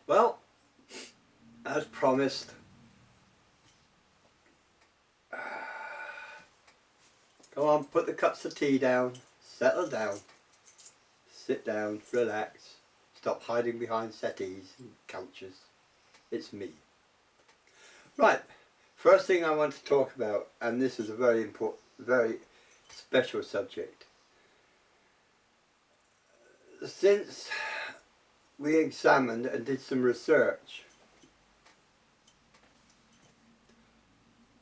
Well, as promised, come on, put the cups of tea down, settle down, sit down, relax, stop hiding behind settees and couches. It's me. Right, first thing I want to talk about, and this is a very important, very special subject. Since we examined and did some research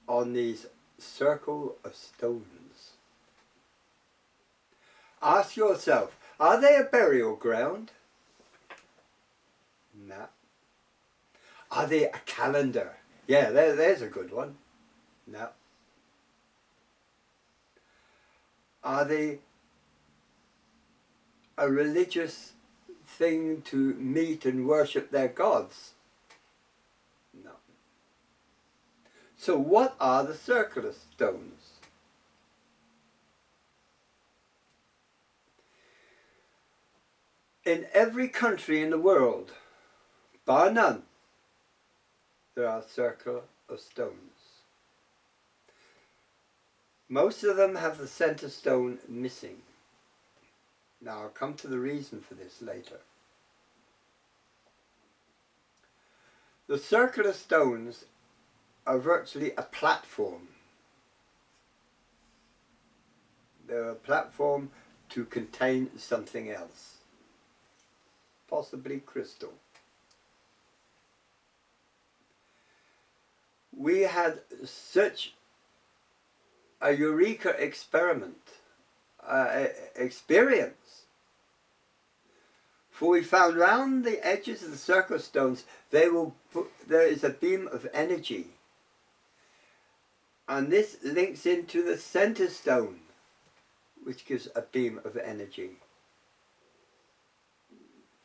on these circle of stones, ask yourself, are they a burial ground? No. Are they a calendar? Yeah, there's a good one. No. Are they a religious thing to meet and worship their gods? No. So what are the circular stones? In every country in the world, bar none, there are circle of stones. Most of them have the center stone missing. Now I'll come to the reason for this later. The circular stones are virtually a platform. They're a platform to contain something else, possibly crystal. We had such a eureka experience, for we found round the edges of the circular stones there is a beam of energy, and this links into the center stone, which gives a beam of energy.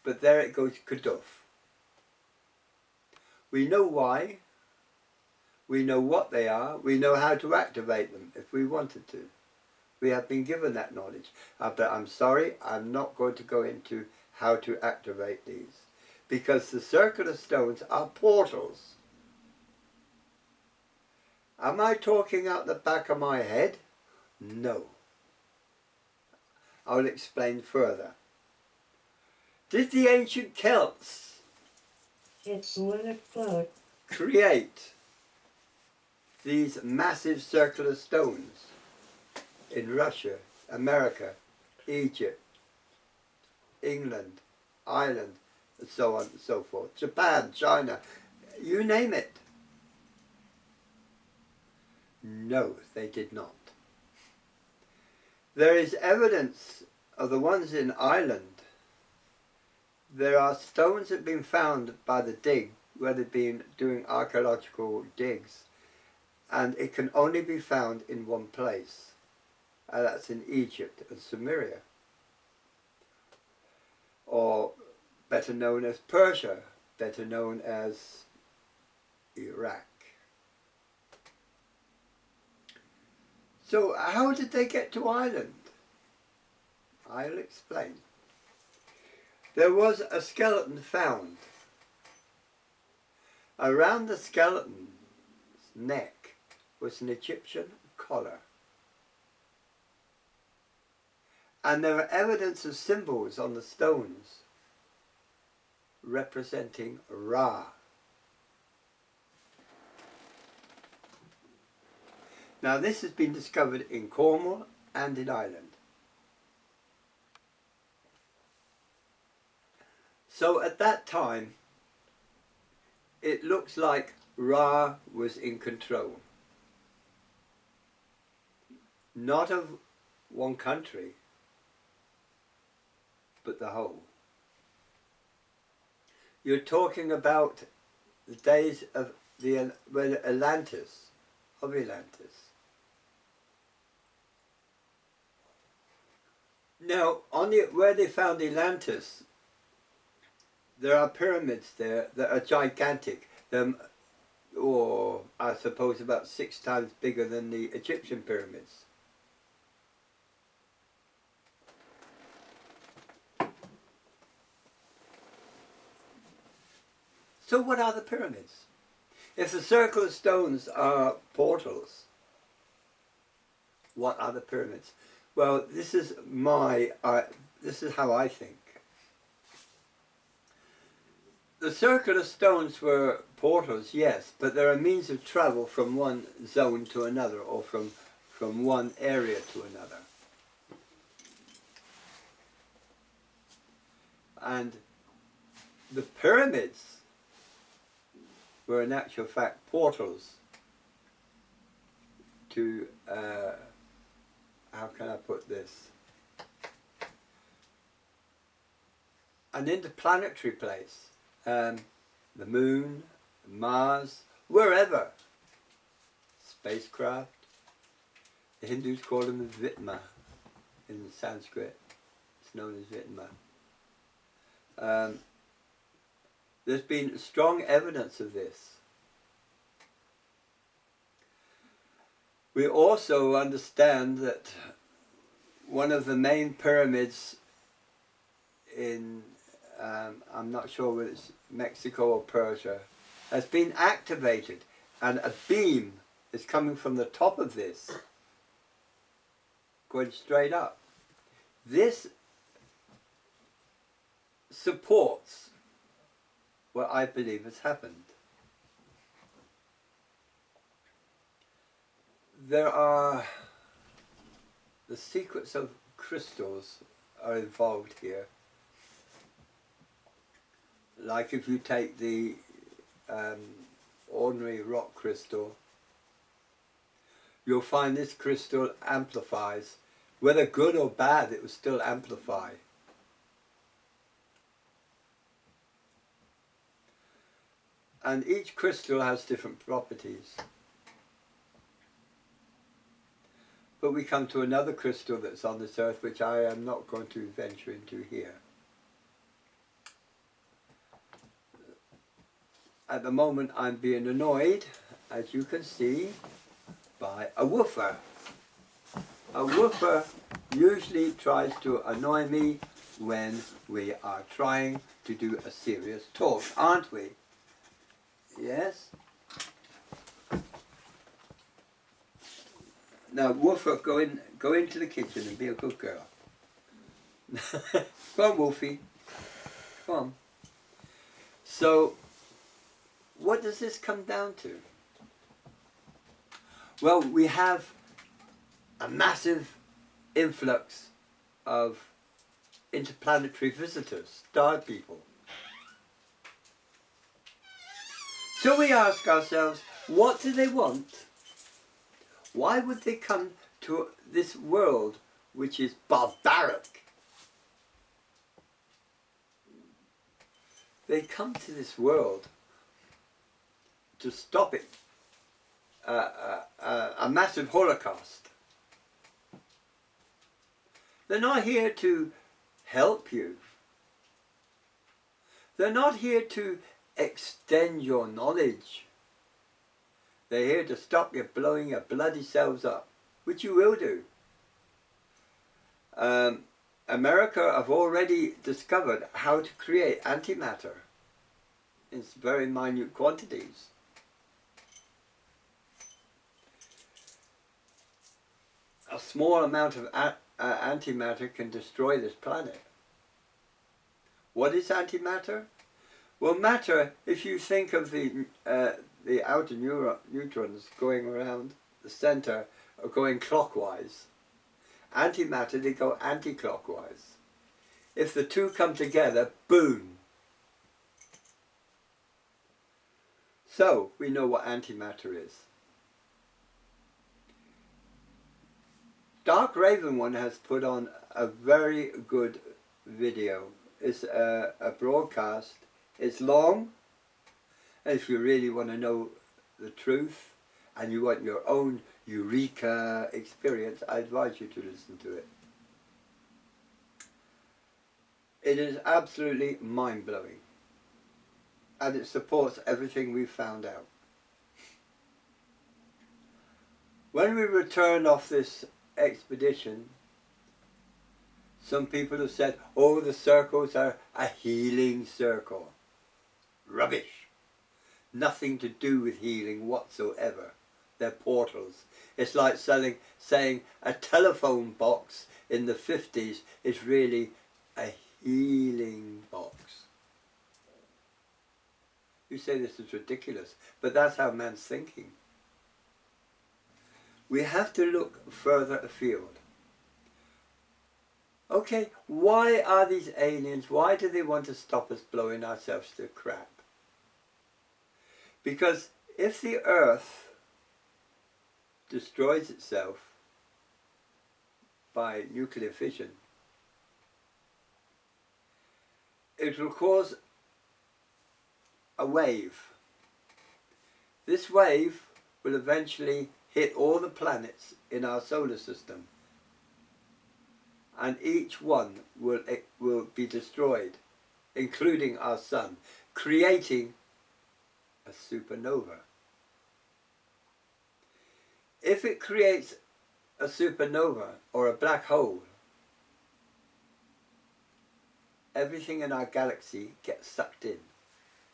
But there it goes kadoof. We know why, we know what they are, we know how to activate them if we wanted to. We have been given that knowledge. But I'm sorry, I'm not going to go into how to activate these, because the circular stones are portals. Am I talking out the back of my head? No. I'll explain further. Did the ancient Celts create these massive circular stones in Russia, America, Egypt, England, Ireland, and so on and so forth, Japan, China, you name it? No, they did not. There is evidence of the ones in Ireland. There are stones that have been found by the dig, where they've been doing archaeological digs, and it can only be found in one place, and that's in Egypt and Samaria, or better known as Persia, better known as Iraq. So how did they get to Ireland? I'll explain. There was a skeleton found. Around the skeleton's neck was an Egyptian collar. And there are evidence of symbols on the stones representing Ra. Now this has been discovered in Cornwall and in Ireland. So at that time, it looks like Ra was in control. Not of one country, but the whole. You're talking about the days of Atlantis. Now, where they found Atlantis, there are pyramids there that are gigantic, or I suppose about 6 times bigger than the Egyptian pyramids. So what are the pyramids? If the circular stones are portals, what are the pyramids? Well, this is how I think. The circular stones were portals, yes, but they're a means of travel from one zone to another, or from one area to another. And the pyramids were in actual fact portals to, how can I put this? An interplanetary place. The moon, Mars, wherever. Spacecraft. The Hindus call them Vitma in Sanskrit. It's known as Vitma. There's been strong evidence of this. We also understand that one of the main pyramids in, I'm not sure whether it's Mexico or Persia, has been activated, and a beam is coming from the top of this, going straight up. This supports what I believe has happened. There are, the secrets of crystals are involved here. Like if you take the ordinary rock crystal, you'll find this crystal amplifies. Whether good or bad, it will still amplify. And each crystal has different properties. But we come to another crystal that's on this earth, which I am not going to venture into here. At the moment I'm being annoyed, as you can see, by a woofer. A woofer usually tries to annoy me when we are trying to do a serious talk, aren't we? Yes? Now, Woofer, go into the kitchen and be a good girl. Come on, Wolfie. Come on. So, what does this come down to? Well, we have a massive influx of interplanetary visitors, star people. So we ask ourselves, what do they want? Why would they come to this world which is barbaric? They come to this world to stop it, a massive Holocaust. They're not here to help you. They're not here to extend your knowledge. They're here to stop you blowing your bloody selves up, which you will do. America have already discovered how to create antimatter in very minute quantities. A small amount of antimatter can destroy this planet. What is antimatter? Well, matter, if you think of the outer neutrons going around the center, are going clockwise. Antimatter, they go anti-clockwise. If the two come together, boom. So, we know what antimatter is. Dark Raven One has put on a very good video. It's a broadcast. It's long, and if you really want to know the truth and you want your own eureka experience, I advise you to listen to it. It is absolutely mind-blowing, and it supports everything we've found out. When we returned off this expedition, some people have said, oh, the circles are a healing circle. Rubbish. nothing to do with healing whatsoever. They're portals. It's like saying a telephone box in the 50s is really a healing box. You say this is ridiculous, but that's how man's thinking. We have to look further afield. Okay, why are these aliens, why do they want to stop us blowing ourselves to crap? Because if the Earth destroys itself by nuclear fission, it will cause a wave. This wave will eventually hit all the planets in our solar system, and each one will be destroyed, including our sun, creating a supernova. If it creates a supernova or a black hole, everything in our galaxy gets sucked in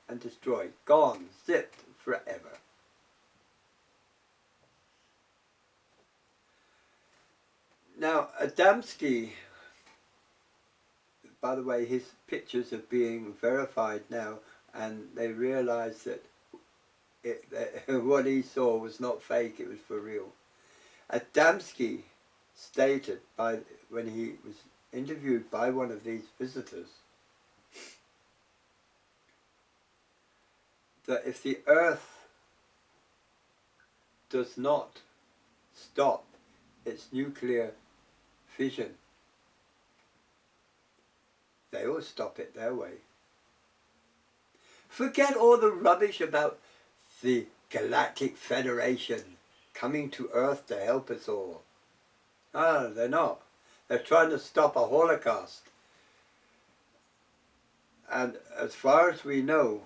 and destroyed, gone, zipped forever. Now, Adamski, by the way, his pictures are being verified now, and they realize that what he saw was not fake, it was for real. Adamski stated, when he was interviewed by one of these visitors, that if the Earth does not stop its nuclear fission, they will stop it their way. Forget all the rubbish about the Galactic Federation coming to Earth to help us all. No, they're not. They're trying to stop a Holocaust. And as far as we know,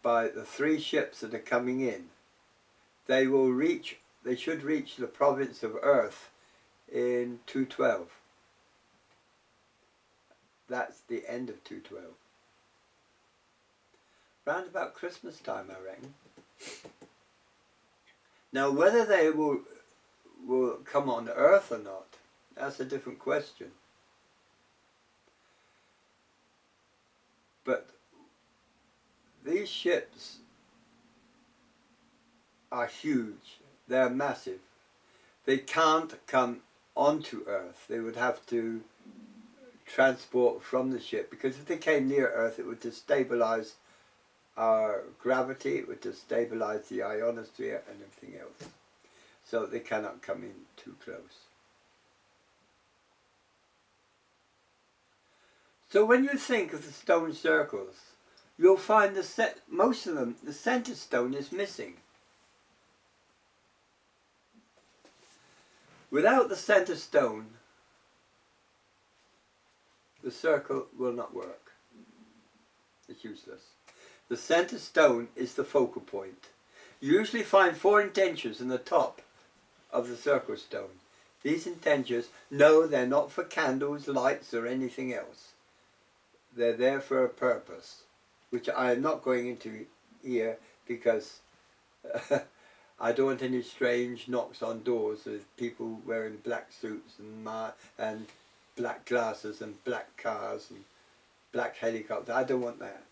by the 3 ships that are coming in, they should reach the province of Earth in 212. That's the end of 212. Round about Christmas time, I reckon. Now, whether they will come on Earth or not, that's a different question. But these ships are huge. They're massive. They can't come onto Earth. They would have to transport from the ship, because if they came near Earth, it would destabilize our gravity, it would destabilize the ionosphere and everything else. So they cannot come in too close. So when you think of the stone circles, you'll find most of them, the center stone is missing. Without the center stone, the circle will not work. It's useless. The center stone is the focal point. You usually find 4 indentures in the top of the circle stone. These indentures, no, they're not for candles, lights, or anything else. They're there for a purpose, which I am not going into here because I don't want any strange knocks on doors with people wearing black suits and black glasses and black cars and black helicopters. I don't want that.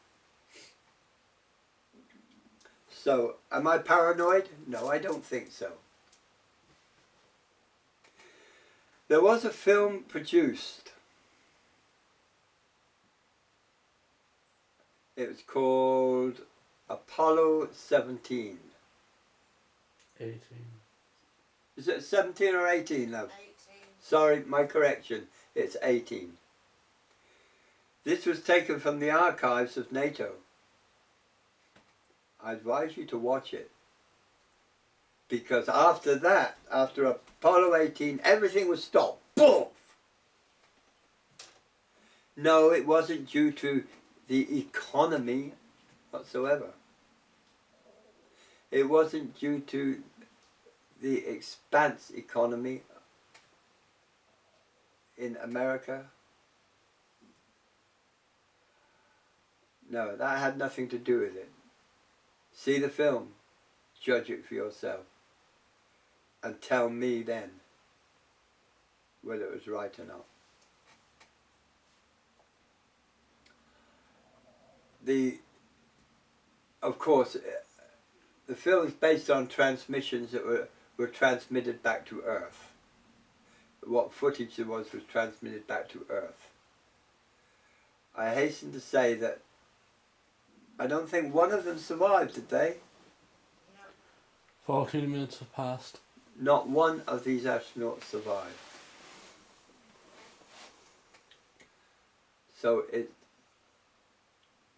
So, am I paranoid? No, I don't think so. There was a film produced. It was called Apollo 17. 18. Is it 17 or 18, love? 18. Sorry, my correction. It's 18. This was taken from the archives of NATO. I advise you to watch it. Because after that, after Apollo 18, everything was stopped. Boom! No, it wasn't due to the economy whatsoever. It wasn't due to the expanse economy in America. No, that had nothing to do with it. See the film, judge it for yourself, and tell me then whether it was right or not. Of course, the film is based on transmissions that were transmitted back to Earth. What footage there was transmitted back to Earth. I hasten to say that I don't think one of them survived, did they? 14 minutes have passed. Not one of these astronauts survived. So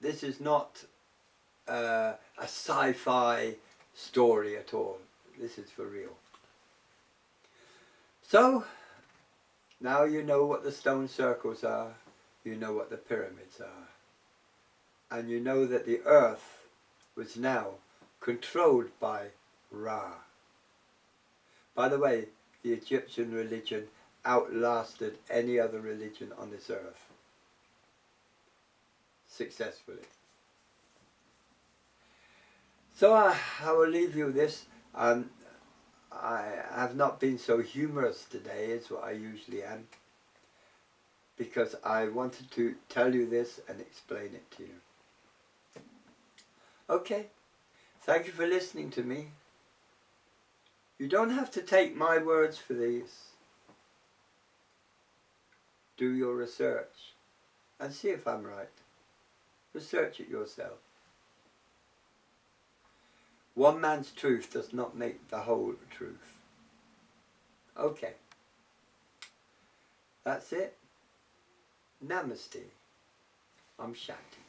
this is not a sci-fi story at all. This is for real. So, now you know what the stone circles are, you know what the pyramids are, and you know that the earth was now controlled by Ra. By the way, the Egyptian religion outlasted any other religion on this earth. Successfully. So I will leave you with this. I have not been so humorous today as what I usually am, because I wanted to tell you this and explain it to you. Okay, thank you for listening to me. You don't have to take my words for these. Do your research and see if I'm right. Research it yourself. One man's truth does not make the whole truth. Okay. That's it. Namaste. I'm Shanti.